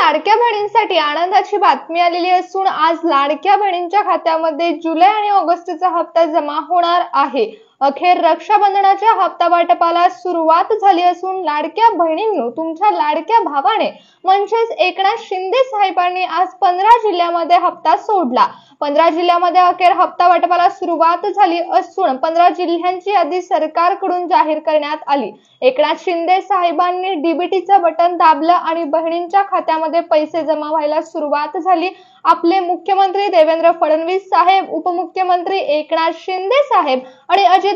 लाडक्या बहिणींसाठी आनंदाची बातमी आलेली असून आज लाडक्या बहिणींच्या खात्यामध्ये जुलै आणि ऑगस्टचा हप्ता जमा होणार आहे। अखेर रक्षाबंधनाच्या हप्ता वाटपाला सुरुवात झाली असून लाडक्या बहिणींनो, तुमच्या लाडक्या भावाने म्हणजेच एकनाथ शिंदे साहेबांनी आज 15 जिल्ह्यामध्ये हप्ता सोडला। 15 जिल्ह्यामध्ये अखेर हप्ता वाटपाला सुरुवात झाली असून 15 जिल्ह्यांची यादी सरकारकडून जाहीर करण्यात आली। एकनाथ शिंदे साहेबांनी डीबीटीचं बटन दाबलं आणि बहिणींच्या खात्यामध्ये पैसे जमा व्हायला सुरुवात झाली। आपले मुख्यमंत्री देवेंद्र फडणवीस साहेब, उपमुख्यमंत्री एकनाथ शिंदे साहेब आणि अजित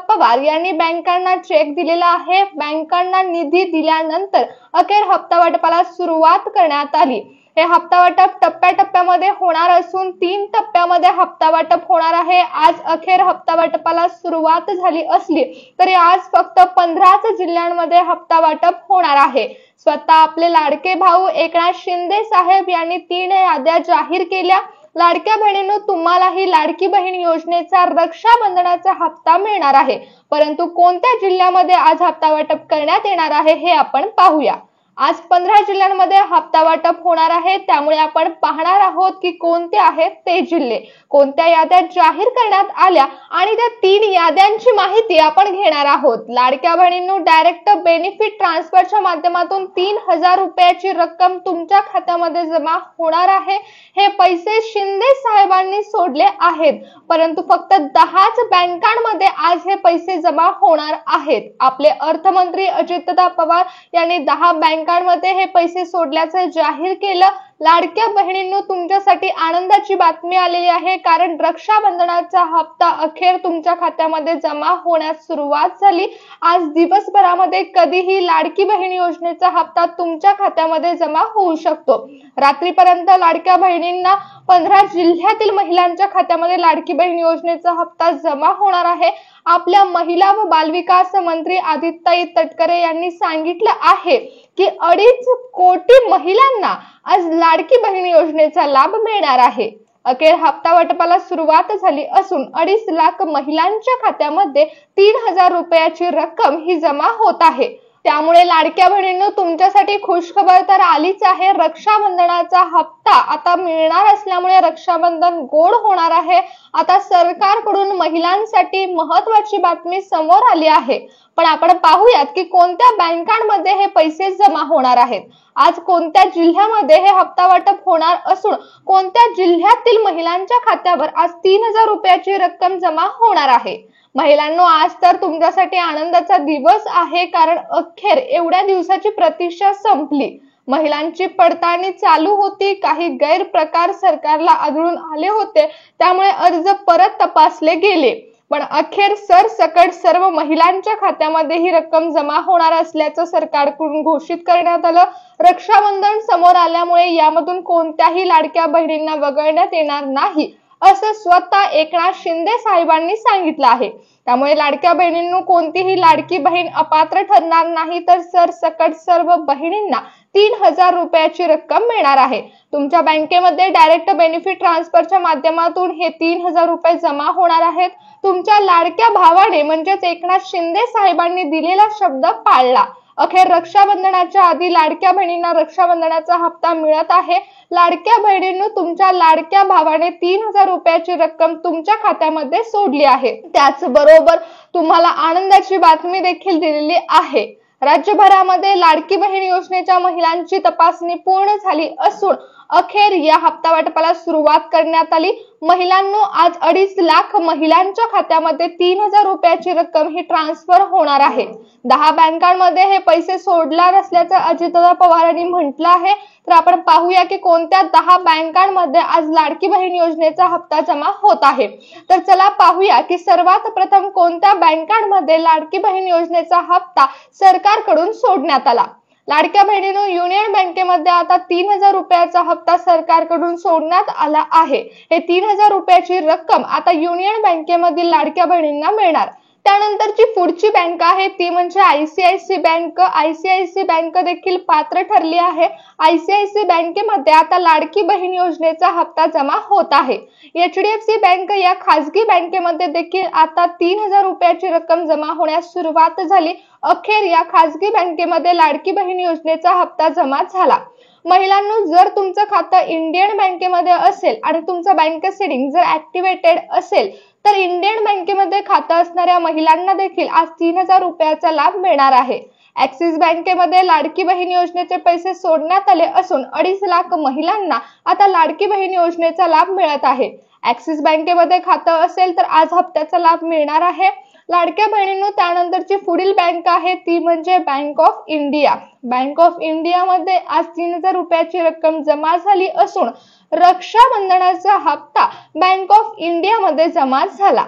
पवार यांनी बँकांना चेक दिलेला आहे। बँकांना निधी दिल्यानंतर अखेर हप्ता वाटपाला सुरुवात करण्यात आली। हे हप्ता वाटप टप्प्याटप्प्यामध्ये होणार असून 3 टप्प्यामध्ये हप्ता वाटप होणार आहे। आज अखेर हप्ता वाटपाला सुरुवात झाली असली तरी आज फक्त 15 जिल्ह्यांमध्ये हप्ता वाटप होणार आहे। स्वतः आपले लाडके भाऊ एकनाथ शिंदे साहेब यांनी 3 याद्या जाहीर केल्या। लाडक्या बहिणींनो, तुम्हालाही लाडकी बहीण योजनेचा रक्षाबंधनाचा हप्ता मिळणार आहे, परंतु कोणत्या जिल्ह्यामध्ये आज हप्ता वाटप करण्यात येणार आहे हे आपण पाहूया। आज 15 जिल्ह्यांमध्ये हप्ता वाटप होणार आहे, त्यामुळे आपण पाहणार आहोत की कोणते आहेत ते जिल्हे, कोणत्या याद्या जाहीर करण्यात आल्या आणि त्या 3 याद्यांची माहिती आपण घेणार आहोत। लाडक्या बहिणींनो, डायरेक्ट बेनिफिट ट्रान्सफरच्या माध्यमातून 3000 रुपयाची रक्कम तुमच्या खात्यामध्ये जमा होणार आहे। हे पैसे शिंदे साहेबांनी सोडले आहेत, परंतु फक्त 10च बँकांमध्ये आज हे पैसे जमा होणार आहेत। आपले अर्थमंत्री अजित पवार यांनी 10 बँकांमध्ये हे पैसे सोडल्याचे जाहीर केलं। लाडक्या बहिणींनो, तुमच्यासाठी आनंदाची बातमी आलेली आहे, कारण रक्षाबंधनाचा हप्ता अखेर तुमच्या खात्यामध्ये जमा होण्यास सुरुवात झाली। आज दिवसभरामध्ये कधीही लाडकी बहीण योजनेचा हप्ता तुमच्या खात्यामध्ये जमा होऊ शकतो। रात्रीपर्यंत लाडक्या बहिणींना 15 जिल्ह्यातील महिलांच्या खात्यामध्ये लाडकी बहीण योजनेचा हप्ता जमा होणार आहे। आपल्या महिला व बालविकास मंत्री आदित्यताई तटकरे यांनी सांगितलं आहे की 2.5 कोटी महिलांना आज लाडकी बहीण योजनेचा लाभ मिळणार आहे। अखेर हप्ता वाटपाला सुरुवात झाली असून 2.5 लाख महिलांच्या खात्यामध्ये 3000 रुपयाची रक्कम ही जमा होत आहे। त्यामुळे लाडक्या बहिणींनो, तुमच्यासाठी खुशखबर तर आलीच आहे। रक्षाबंधनाचा हप्ता आता मिळणार असल्यामुळे रक्षाबंधन गोड होणार आहे। आता सरकारकडून महिलांसाठी महत्त्वाची बातमी समोर आली आहे, पण आपण पाहूयात की कोणत्या बँकांमध्ये हे पैसे जमा होणार आहेत। आज कोणत्या जिल्ह्यामध्ये हे हप्ता वाटप होणार असून कोणत्या जिल्ह्यातील महिलांच्या खात्यावर आज 3000 रुपयाची रक्कम जमा होणार आहे। महिलांनो, आज तर तुमच्यासाठी आनंदाचा दिवस आहे, कारण अखेर एवढ्या दिवसाची प्रतीक्षा संपली। महिलांची पडताळणी चालू होती, काही गैरप्रकार सरकारला आढळून आले होते, त्यामुळे अर्ज परत तपासले गेले, पण अखेर सरसकट सर्व महिलांच्या खात्यामध्ये ही रक्कम जमा होणार असल्याचं सरकारकडून घोषित करण्यात आलं। रक्षाबंधन समोर आल्यामुळे यामधून कोणत्याही लाडक्या बहिणींना वगळण्यात येणार नाही, असं स्वतः एकनाथ शिंदे साहेबांनी सांगितलं आहे। त्यामुळे लाडक्या बहिणींनो, कोणतीही लाडकी बहीण अपात्र ठरणार नाही, तर सरसकट सर्व बहिणींना 3000 रुपयाची रक्कम मिळणार आहे। तुमच्या बँकेमध्ये डायरेक्ट बेनिफिट ट्रान्सफरच्या माध्यमातून हे 3000 रुपये जमा होणार आहेत। तुमच्या लाडक्या भावाने म्हणजेच एकनाथ शिंदे साहेबांनी दिलेला शब्द पाळला। अखेर रक्षाबंधनाच्या आधी लाडक्या बहिणींना रक्षाबंधनाचा हप्ता मिळत आहे। लाडक्या बहिणींनो, तुमच्या लाडक्या भावाने 3000 रुपयाची रक्कम तुमच्या खात्यामध्ये सोडली आहे। त्याचबरोबर तुम्हाला आनंदाची बातमी देखील दिलेली आहे। राज्यभरामध्ये लाडकी बहीण योजनेच्या महिलांची तपासणी पूर्ण झाली असून अखेर या हप्ता वाटपाला सुरुवात करण्यात आली। महिलांनो, आज 2.5 लाख महिलांच्या खात्यामध्ये 3000 रुपयाची रक्कम ही ट्रान्सफर होणार आहे। 10 बँकांमध्ये हे पैसे सोडणार असल्याचं अजित पवार यांनी म्हटलं आहे। तर आपण पाहूया की कोणत्या 10 बँकांमध्ये आज लाडकी बहीण योजनेचा हप्ता जमा होत आहे। तर चला पाहूया की सर्वात प्रथम कोणत्या बँकांमध्ये लाडकी बहीण योजनेचा हप्ता सरकारकडून सोडण्यात आला। लाडक्या बहिणींनो, युनियन बँकेमध्ये आता 3000 रुपयाचा हप्ता सरकारकडून सोडण्यात आला आहे। हे 3000 रुपयाची रक्कम आता युनियन बँकेमधील लाडक्या बहिणींना मिळणार। त्यानंतरची पुढची बँक आहे ती म्हणजे आयसीआयसी बँक। आयसीआयसी बँक देखील पात्र ठरली आहे। आयसीआयसी बँकेमध्ये आता लाडकी बहीण योजनेचा हप्ता जमा होत आहे। एचडीएफसी बँक या खासगी बँकेमध्ये देखील आता 3000 रुपयाची रक्कम जमा होण्यास सुरुवात झाली। अखेर या खासगी बँकेमध्ये लाडकी बहीण योजनेचा हप्ता जमा झाला। महिलांनो, जर तुमचं खातं इंडियन बँकेमध्ये असेल आणि तुमचं बँक सेटिंग जर ऍक्टिव्हेटेड असेल तर इंडियन बँकेमध्ये खातं असणाऱ्या महिलांना देखील आज 3000 रुपयाचा लाभ मिळणार आहे। ऍक्सिस बँकेमध्ये लाडकी बहीण योजनेचे पैसे सोडण्यात आले असून 2.5 लाख महिलांना आता लाडकी बहीण योजनेचा लाभ मिळत आहे। ऍक्सिस बँकेमध्ये खातं असेल तर आज हप्त्याचा लाभ मिळणार आहे। लाडक्या बहिणींनो, त्यानंतरची पुढील बँक आहे ती म्हणजे bank of India. Bank of India मध्ये आज 3000 रुपयाची रक्कम जमा झाली असून रक्षाबंधनाचा हप्ता बँक ऑफ इंडिया मध्ये जमा झाला।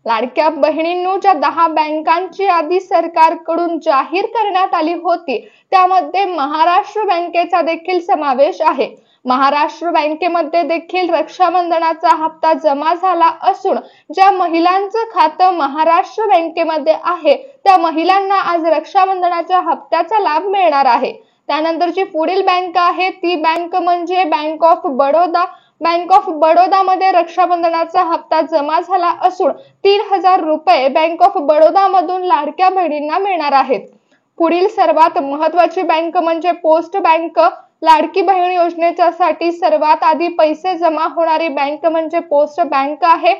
लाडक्या बहिणींनो, ज्या 10 बँकांची यादी सरकारकडून जाहीर करण्यात आली होती त्यामध्ये महाराष्ट्र बँकेचा देखील समावेश आहे। महाराष्ट्र बँकेमध्ये देखील रक्षाबंधनाचा हप्ता जमा झाला असून ज्या महिलांचं खातं महाराष्ट्र बँकेमध्ये आहे त्या महिलांना आज रक्षाबंधनाच्या हप्त्याचा लाभ मिळणार आहे। त्यानंतरची पुढील बँक आहे ती बँक म्हणजे bank of Baroda. Bank of Baroda मध्ये रक्षाबंधनाचा हप्ता जमा झाला असून 3000 रुपये बँक ऑफ बडोदा मधून लाडक्या बहिणींना मिळणार आहेत। पुढील सर्वात महत्त्वाची बँक म्हणजे पोस्ट बँक। लाडकी बहीण योजनेसाठी सर्वात आधी पैसे जमा होणारी बँक म्हणजे पोस्ट बँक आहे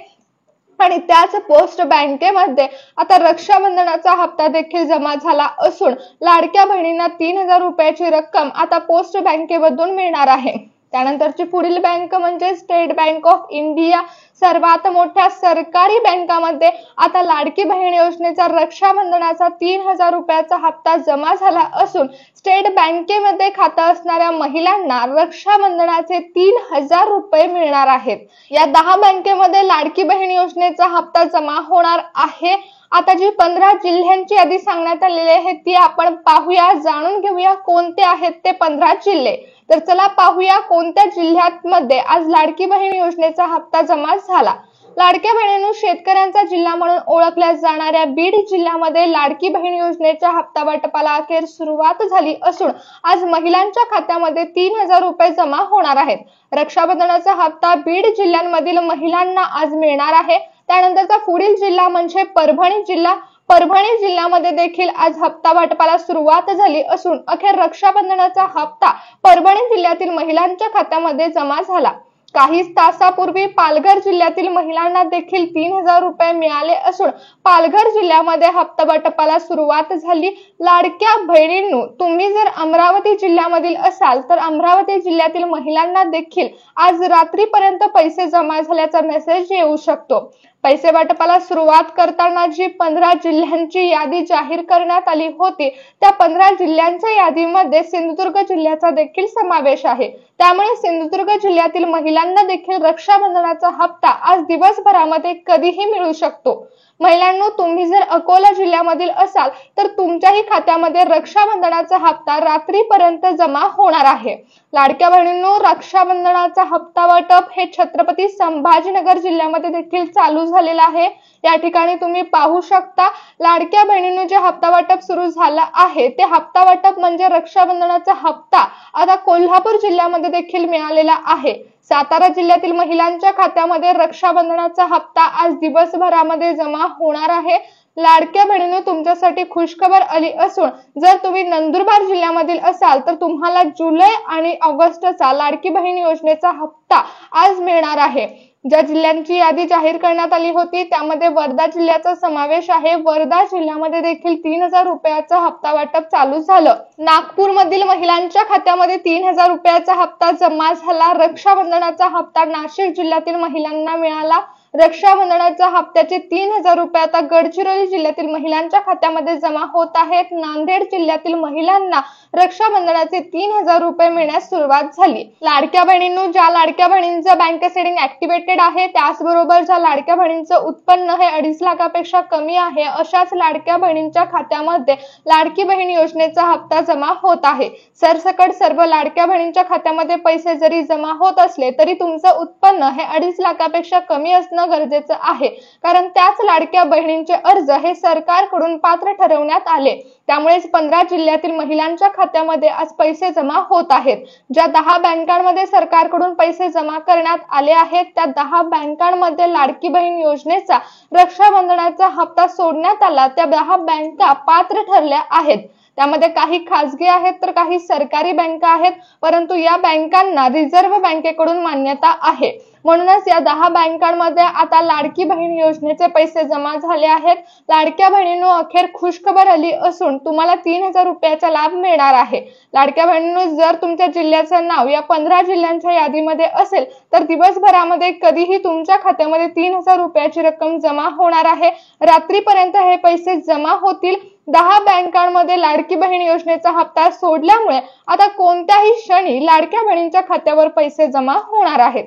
आणि त्याच पोस्ट बँकेमध्ये आता रक्षाबंधनाचा हप्ता देखील जमा झाला असून लाडक्या बहिणींना 3000 रुपयाची रक्कम आता पोस्ट बँकेमधून मिळणार आहे। त्यानंतरची पुढील बँक म्हणजे स्टेट बँक ऑफ इंडिया। सर्वात मोठ्या सरकारी बँकामध्ये आता लाडकी बहीण योजनेचा रक्षाबंधनाचा 3000 रुपयाचा हप्ता जमा झाला असून स्टेट बँकेमध्ये खातं असणाऱ्या महिलांना रक्षाबंधनाचे 3000 रुपये मिळणार आहेत। या 10 बँकेमध्ये लाडकी बहीण योजनेचा हप्ता जमा होणार आहे। आता जी 15 जिल्ह्यांची यादी सांगण्यात आलेली आहे ती आपण पाहूया, जाणून घेऊया कोणते आहेत ते 15 जिल्हे। तर चला पाहूया कोणत्या जिल्ह्यांमध्ये आज लाडकी बहीण योजनेचा हप्ता जमा झाला। लाडक्या बहिणींनो, शेतकऱ्यांचा जिल्हा म्हणून ओळखल्या जाणाऱ्या बीड जिल्ह्यामध्ये लाडकी बहीण योजनेच्या हप्ता वाटपाला अखेर सुरुवात झाली असून आज महिलांच्या खात्यामध्ये 3000 रुपये जमा होणार आहेत। रक्षाबंधनाचा हप्ता बीड जिल्ह्यांमधील महिलांना आज मिळणार आहे। त्यानंतरचा पुढील जिल्हा म्हणजे परभणी जिल्हा। परभणी जिल्ह्यामध्ये देखील आज हप्ता वाटपाला सुरुवात झाली असून अखेर रक्षाबंधनाचा हप्ता परभणी जिल्ह्यातील महिलांच्या खात्यामध्ये जमा झाला। काही तासापूर्वी पालघर जिल्ह्यातील महिलांना देखील 3000 रुपये मिळाले असून पालघर जिल्ह्यामध्ये हप्ता वाटपाला सुरुवात झाली। लाडक्या बहिणींनो, तुम्ही जर अमरावती जिल्ह्यामधील असाल तर अमरावती जिल्ह्यातील महिलांना देखील आज रात्रीपर्यंत पैसे जमा झाल्याचा मेसेज येऊ शकतो। पैसे वाटपाला सुरुवात करताना जी 15 जिल्ह्यांची यादी जाहीर करण्यात आली होती त्या 15 जिल्ह्यांच्या यादीमध्ये सिंधुदुर्ग जिल्ह्याचा देखील समावेश आहे। त्यामुळे सिंधुदुर्ग जिल्ह्यातील महिलांना देखील रक्षाबंधनाचा हप्ता आज दिवसभरामध्ये कधीही मिळू शकतो। महिलांनो, तुम्ही जर अकोला जिल्ह्यामधील असाल तर तुमच्याही खात्यामध्ये रक्षाबंधनाचा हप्ता रात्रीपर्यंत जमा होणार आहे। लाडक्या बहिणींनो, रक्षाबंधनाचा हप्ता वाटप हे छत्रपती संभाजीनगर जिल्ह्यामध्ये देखील चालू झालेला आहे। या ठिकाणी तुम्ही पाहू शकता लाडक्या बहिणींनो, जे हप्ता वाटप सुरू झाला आहे ते हप्ता वाटप म्हणजे रक्षाबंधनाचा हप्ता आता कोल्हापूर जिल्ह्यामध्ये देखील मिळालेला आहे। सातारा जिल्ह्यातील महिलांच्या खात्यामध्ये रक्षाबंधनाचा हप्ता आज दिवसभरामध्ये जमा होणार आहे। लाडक्या बहिणींनो, तुमच्यासाठी खुशखबर आली असून जर तुम्ही नंदुरबार जिल्ह्यामधील असाल तर तुम्हाला जुलै आणि ऑगस्टचा लाडकी बहीण योजनेचा हप्ता आज मिळणार आहे। ज्या जिल्ह्यांची यादी जाहीर करण्यात आली होती त्यामध्ये वर्धा जिल्ह्याचा समावेश आहे। वर्धा जिल्ह्यामध्ये देखील 3000 रुपयाचा हप्ता वाटप चालू झालं। नागपूरमधील महिलांच्या खात्यामध्ये 3000 रुपयाचा हप्ता जमा झाला। रक्षाबंधनाचा हप्ता नाशिक जिल्ह्यातील महिलांना मिळाला। रक्षाबंधनाच्या हप्त्याचे 3000 रुपये आता गडचिरोली जिल्ह्यातील महिलांच्या खात्यामध्ये जमा होत आहेत। नांदेड जिल्ह्यातील महिलांना रक्षाबंधनाचे 3000 रुपये मिळण्यास सुरुवात झाली। लाडक्या बहिणींनो, ज्या लाडक्या बहिणींचं बँक सेटिंग ऍक्टिव्हेटेड आहे त्याचबरोबर ज्या लाडक्या बहिणींचं उत्पन्न हे 2.5 लाखापेक्षा कमी आहे अशाच लाडक्या बहिणींच्या खात्यामध्ये लाडकी बहीण योजनेचा हप्ता जमा होत आहे। सरसकट सर्व लाडक्या बहिणींच्या खात्यामध्ये पैसे जरी जमा होत असले तरी तुमचं उत्पन्न हे 2.5 लाखापेक्षा कमी असणं गरजेचं आहे, कारण त्याच लाडक्या बहिणींचे अर्ज हे सरकारकडून पात्र ठरवण्यात आले। त्यामुळे 15 जिल्ह्यातील महिलांच्या खात्यामध्ये आज पैसे जमा होत आहेत। ज्या 10 बँकांमध्ये सरकारकडून पैसे जमा करण्यात आले आहेत त्या 10 बँकांमध्ये लाडकी बहीण योजनेचा रक्षाबंधनाचा हप्ता सोडण्यात आला। त्या 10 बँका पात्र ठरल्या आहेत। त्यामध्ये काही खासगी आहेत तर काही सरकारी बँका आहेत, परंतु या बँकांना रिझर्व्ह बँकेकडून मान्यता आहे। म्हणूनच या 10 बँकांमध्ये आता लाडकी बहीण योजनेचे पैसे जमा झाले आहेत। लाडक्या बहिणींनो, अखेर खुशखबर आली असून तुम्हाला 3000 रुपयाचा लाभ मिळणार आहे। लाडक्या बहिणींनो, जर तुमच्या जिल्ह्याचं नाव या 15 जिल्ह्यांच्या यादीमध्ये असेल तर दिवसभरामध्ये कधीही तुमच्या खात्यामध्ये 3000 रुपयाची रक्कम जमा होणार आहे। रात्रीपर्यंत हे पैसे जमा होतील। 10 बँकांमध्ये लाडकी बहीण योजनेचा हप्ता सोडल्यामुळे आता कोणत्याही क्षणी लाडक्या बहिणींच्या खात्यावर पैसे जमा होणार आहेत।